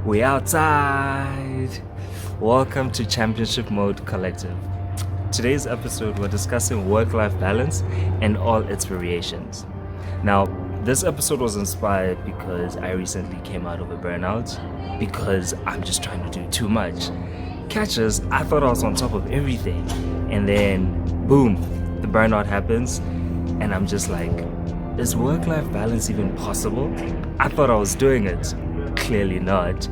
We outside! Welcome to Championship Mode Collective. Today's episode, we're discussing work-life balance and all its variations. Now, this episode was inspired because I recently came out of a burnout because I'm just trying to do too much. Catches, I thought I was on top of everything, and then boom, the burnout happens, and I'm just like, is work-life balance even possible? I thought I was doing it. Clearly not.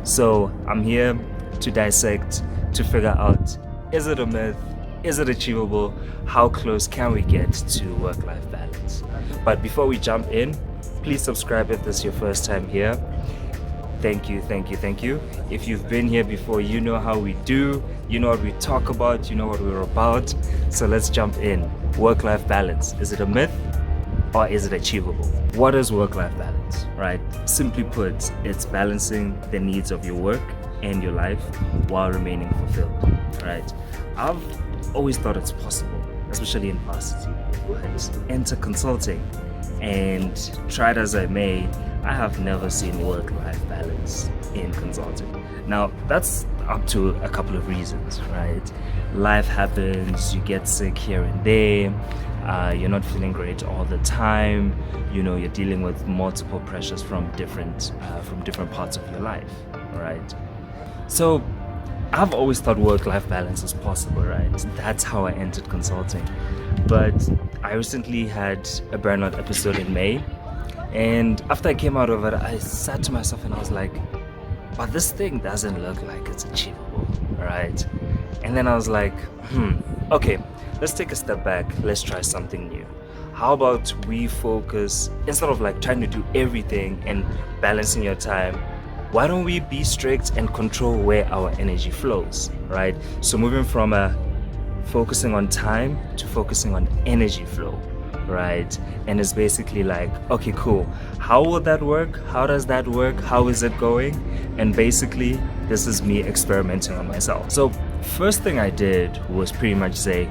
So I'm here to dissect, to figure out, is it a myth? Is it achievable? How close can we get to work-life balance? But before we jump in, please subscribe if this is your first time here. Thank you. If you've been here before, you know how we do, you know what we talk about, you know what we're about. So let's jump in. Work-life balance. Is it a myth or is it achievable? What is work-life balance, right? Simply put, it's balancing the needs of your work and your life while remaining fulfilled, right? I've always thought it's possible, especially in past. But enter consulting, and tried as I may, I have never seen work-life balance in consulting. Now, that's up to a couple of reasons, right? Life happens, you get sick here and there, you're not feeling great all the time, you're dealing with multiple pressures from different parts of your life, right? So I've always thought work-life balance is possible, right? That's how I entered consulting. But I recently had a burnout episode in May, and after I came out of it, I sat to myself and I was like, but this thing doesn't look like it's achievable, right? And then I was like, okay, let's take a step back, let's try something new. How about we focus, instead of like trying to do everything and balancing your time, why don't we be strict and control where our energy flows, right? So moving from focusing on time to focusing on energy flow, right? And it's basically like, okay, cool. How will that work? How does that work? How is it going? And basically, this is me experimenting on myself. So first thing I did was pretty much say,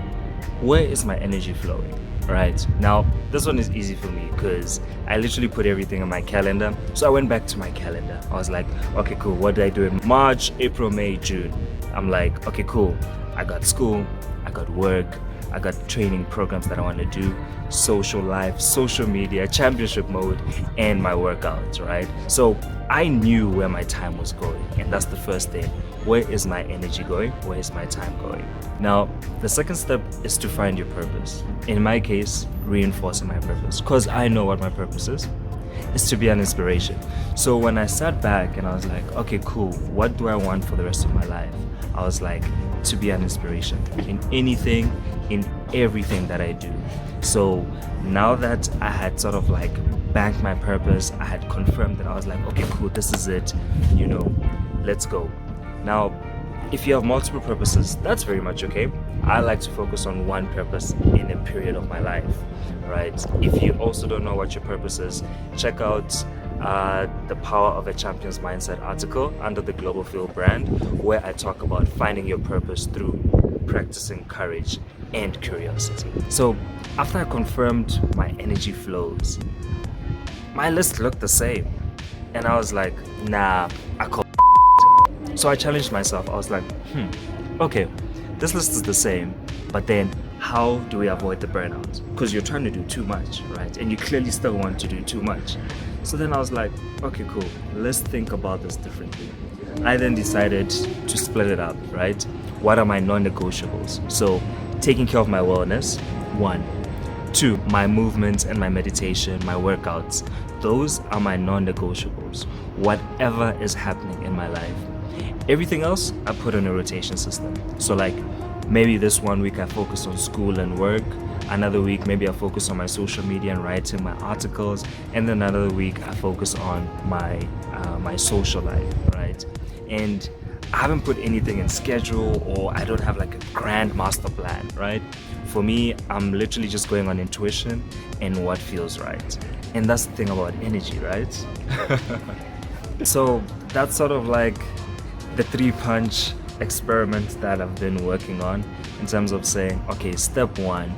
where is my energy flowing? Right now, this one is easy for me because I literally put everything in my calendar. So I went back to my calendar. I was like, okay, cool. What did I do in March, April, May, June? I'm like, okay, cool. I got school, I got work, I got training programs that I want to do, social life, social media, championship mode, and my workouts, right? So I knew where my time was going, and that's the first thing. Where is my energy going? Where is my time going? Now, the second step is to find your purpose. In my case, reinforcing my purpose, because I know what my purpose is to be an inspiration. So when I sat back and I was like, okay, cool, what do I want for the rest of my life? I was like, to be an inspiration in anything, in everything that I do. So now that I had sort of like banked my purpose, I had confirmed that, I was like, okay, cool, this is it, let's go. Now, if you have multiple purposes, that's very much okay. I like to focus on one purpose in a period of my life, right? If you also don't know what your purpose is, check out the Power of a Champion's Mindset article under the Global Field brand, where I talk about finding your purpose through practicing courage and curiosity. So after I confirmed my energy flows, my list looked the same. And I was like, nah, I call. So I challenged myself. I was like, okay, this list is the same, but then how do we avoid the burnout? Because you're trying to do too much, right? And you clearly still want to do too much. So then I was like, okay, cool, let's think about this differently. I then decided to split it up, right? What are my non-negotiables? So taking care of my wellness, 1. 2, my movement and my meditation, my workouts. Those are my non-negotiables. Whatever is happening in my life. Everything else, I put in a rotation system. So like, maybe this one week I focus on school and work. Another week, maybe I focus on my social media and writing my articles. And then another week, I focus on my social life, right? And I haven't put anything in schedule, or I don't have like a grand master plan, right? For me, I'm literally just going on intuition and what feels right. And that's the thing about energy, right? So that's sort of like the 3-punch experiment that I've been working on in terms of saying, okay, step 1,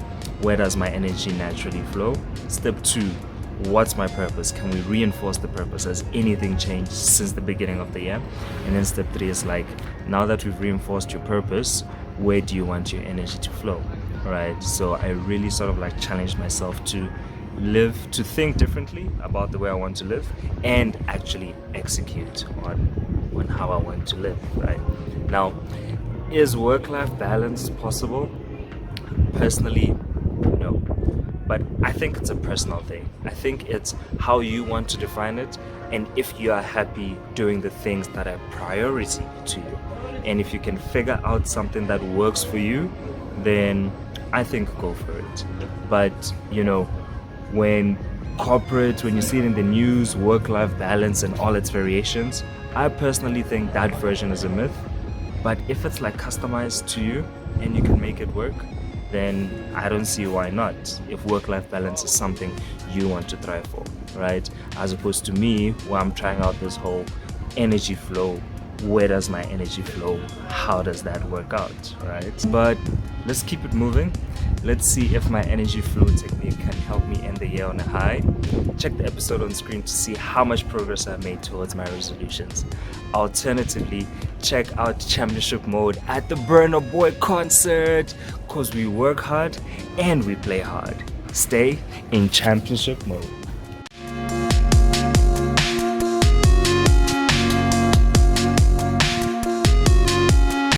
where does my energy naturally flow? Step 2, what's my purpose? Can we reinforce the purpose? Has anything changed since the beginning of the year? And then step 3 is like, now that we've reinforced your purpose, where do you want your energy to flow? Right? So I really sort of like challenged myself to think differently about the way I want to live and actually execute on how I want to live. Right? Now, is work-life balance possible? Personally, no. But I think it's a personal thing. I think it's how you want to define it, and if you are happy doing the things that are priority to you. And if you can figure out something that works for you, then I think go for it. But when you see it in the news, work-life balance and all its variations, I personally think that version is a myth. But if it's like customized to you and you can make it work, then I don't see why not, if work-life balance is something you want to thrive for, right? As opposed to me, where I'm trying out this whole energy flow. Where does my energy flow? How does that work out, right? But let's keep it moving. Let's see if my energy flow technique can help me end the year on a high. Check the episode on screen to see how much progress I've made towards my resolutions. Alternatively, check out Championship Mode at the Burner Boy concert, because we work hard and we play hard. Stay in Championship Mode.